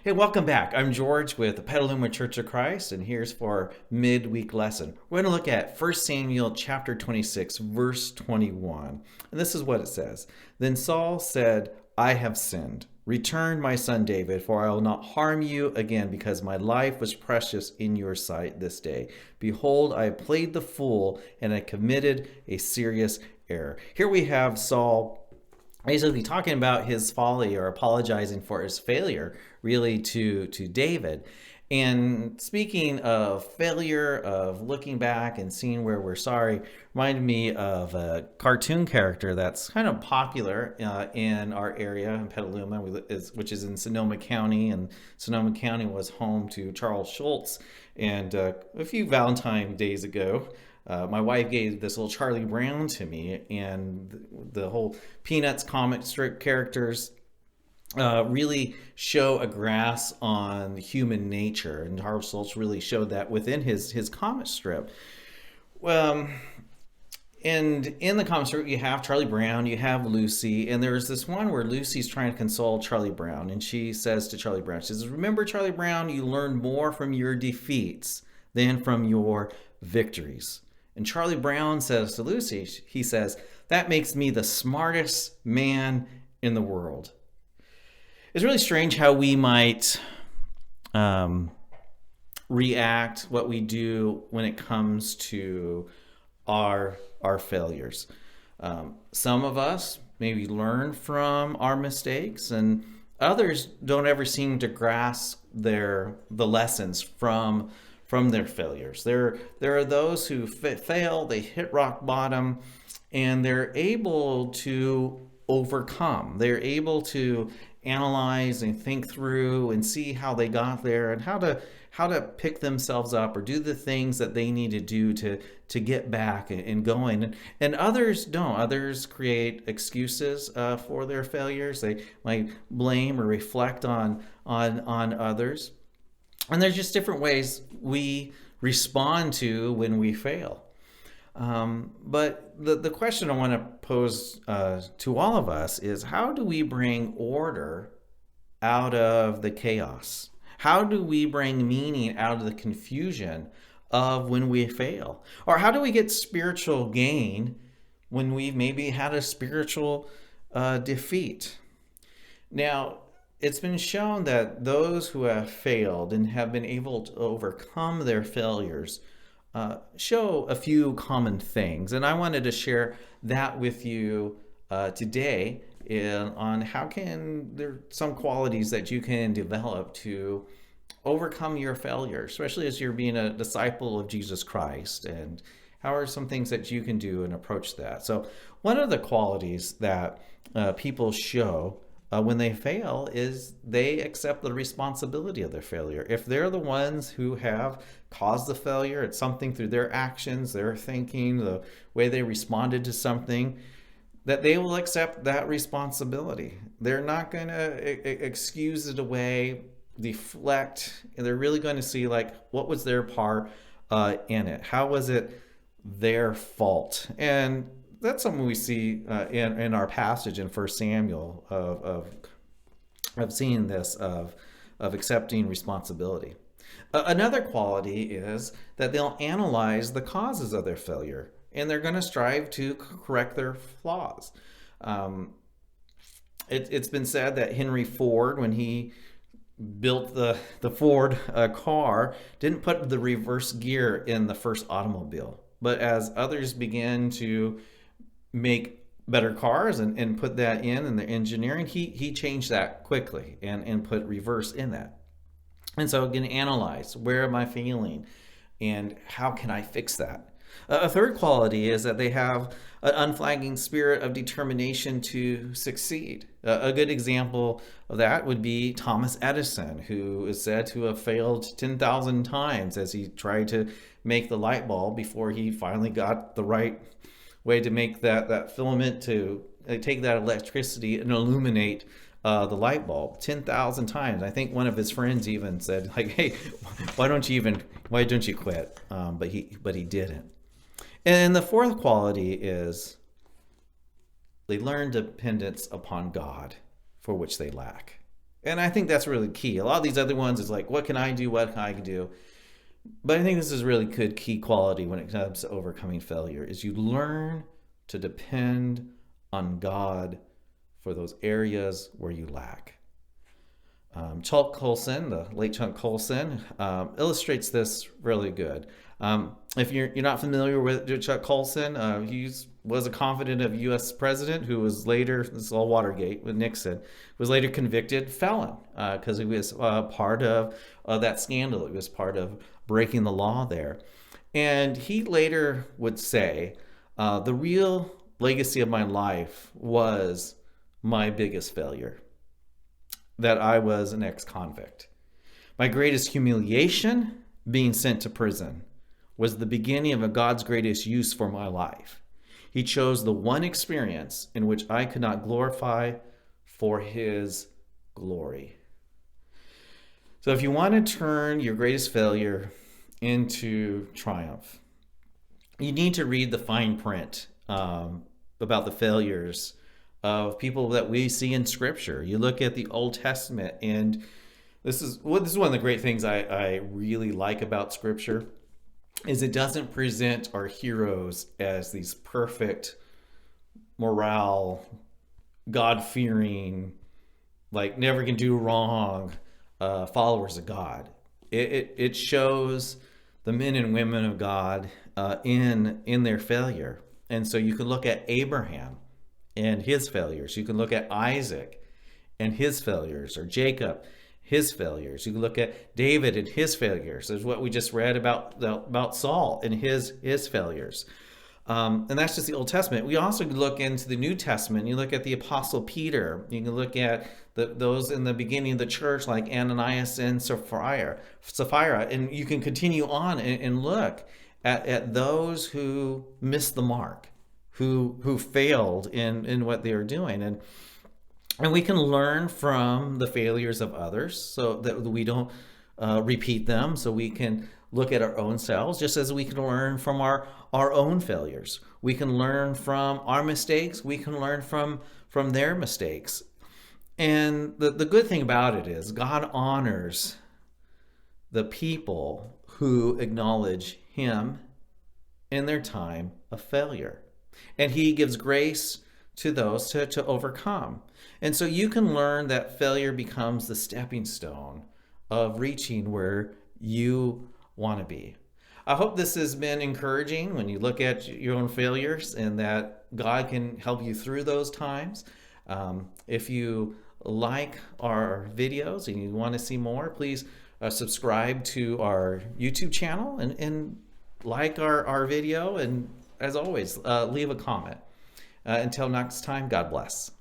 Hey, welcome back. I'm George with the Petaluma Church of Christ, and here's for our midweek lesson. We're going to look at 1 Samuel chapter 26, verse 21. And this is what it says. Then Saul said, I have sinned. Return, my son David, for I will not harm you again, because my life was precious in your sight this day. Behold, I played the fool, and I committed a serious error. Here we have Saul basically talking about his folly or apologizing for his failure really to David. And speaking of failure, of looking back and seeing where we're sorry, reminded me of a cartoon character that's kind of popular in our area in Petaluma, which is in Sonoma County. And Sonoma County was home to Charles Schultz. And a few Valentine days ago, my wife gave this little Charlie Brown to me, and the whole Peanuts comic strip characters really show a grasp on human nature, and Charles Schultz really showed that within his comic strip. Um, and in the comic strip, you have Charlie Brown, you have Lucy, and there's this one where Lucy's trying to console Charlie Brown, and she says to Charlie Brown, she says, "Remember, Charlie Brown, you learn more from your defeats than from your victories." And Charlie Brown says to Lucy, he says, "That makes me the smartest man in the world." It's really strange how we might react, what we do when it comes to our failures. Some of us maybe learn from our mistakes, and others don't ever seem to grasp the lessons from their failures. There are those who fail, they hit rock bottom, and they're able to overcome. They're able to analyze and think through and see how they got there and how to pick themselves up or do the things that they need to do to get back and going. And others don't. Others create excuses for their failures. They might blame or reflect on others. And there's just different ways we respond to when we fail. But the question I want to pose to all of us is, how do we bring order out of the chaos? How do we bring meaning out of the confusion of when we fail? Or how do we get spiritual gain when we've maybe had a spiritual defeat? Now, it's been shown that those who have failed and have been able to overcome their failures show a few common things. And I wanted to share that with you today on how can there some qualities that you can develop to overcome your failure, especially as you're being a disciple of Jesus Christ. And how are some things that you can do and approach that? So one of the qualities that people show when they fail is they accept the responsibility of their failure. If they're the ones who have caused the failure, it's something through their actions, their thinking, the way they responded to something, that they will accept that responsibility. They're not going to excuse it away, deflect. They're really going to see, like, what was their part in it? How was it their fault? And that's something we see in our passage in 1 Samuel of seeing this, of accepting responsibility. Another quality is that they'll analyze the causes of their failure, and they're going to strive to correct their flaws. It's been said that Henry Ford, when he built the Ford car, didn't put the reverse gear in the first automobile. But as others began to make better cars and put that in the engineering, he changed that quickly and put reverse in that. And so again, analyze, where am I failing and how can I fix that? A third quality is that they have an unflagging spirit of determination to succeed. A good example of that would be Thomas Edison, who is said to have failed 10,000 times as he tried to make the light bulb before he finally got the right way to make that filament to take that electricity and illuminate the light bulb 10,000 times. I think one of his friends even said, like, "Hey, why don't you quit?" But he didn't. And the fourth quality is they learn dependence upon God, for which they lack. And I think that's really key. A lot of these other ones is like, what can I do? What can I do? But I think this is really good key quality when it comes to overcoming failure is you learn to depend on God for those areas where you lack. Chuck Colson, the late Chuck Colson, illustrates this really good. If you're not familiar with Chuck Colson, he was a confidant of U.S. president who was later, this is all Watergate with Nixon, was later convicted felon because he was part of that scandal. He was part of breaking the law there. And he later would say, the real legacy of my life was my biggest failure, that I was an ex-convict. My greatest humiliation, being sent to prison, was the beginning of God's greatest use for my life. He chose the one experience in which I could not glorify for his glory. So if you want to turn your greatest failure into triumph, you need to read the fine print about the failures of people that we see in Scripture. You look at the Old Testament, and this is one of the great things I really like about Scripture, is it doesn't present our heroes as these perfect, morale, God-fearing, like never can do wrong followers of God. It shows the men and women of God in their failure. And so you can look at Abraham and his failures. You can look at Isaac and his failures, or Jacob, his failures. You can look at David and his failures. There's what we just read about Saul and his failures. And that's just the Old Testament. We also look into the New Testament. You look at the Apostle Peter. You can look at those in the beginning of the church, like Ananias and Sapphira. And you can continue on and look at those who missed the mark, who failed in what they were doing. And we can learn from the failures of others so that we don't repeat them, so we can look at our own selves, just as we can learn from our own failures. We can learn from our mistakes. We can learn from their mistakes. And the good thing about it is God honors the people who acknowledge him in their time of failure. And he gives grace to those to overcome. And so you can learn that failure becomes the stepping stone of reaching where you want to be. I hope this has been encouraging when you look at your own failures, and that God can help you through those times. If you like our videos and you want to see more, please subscribe to our YouTube channel and like our video. And as always, leave a comment. Until next time, God bless.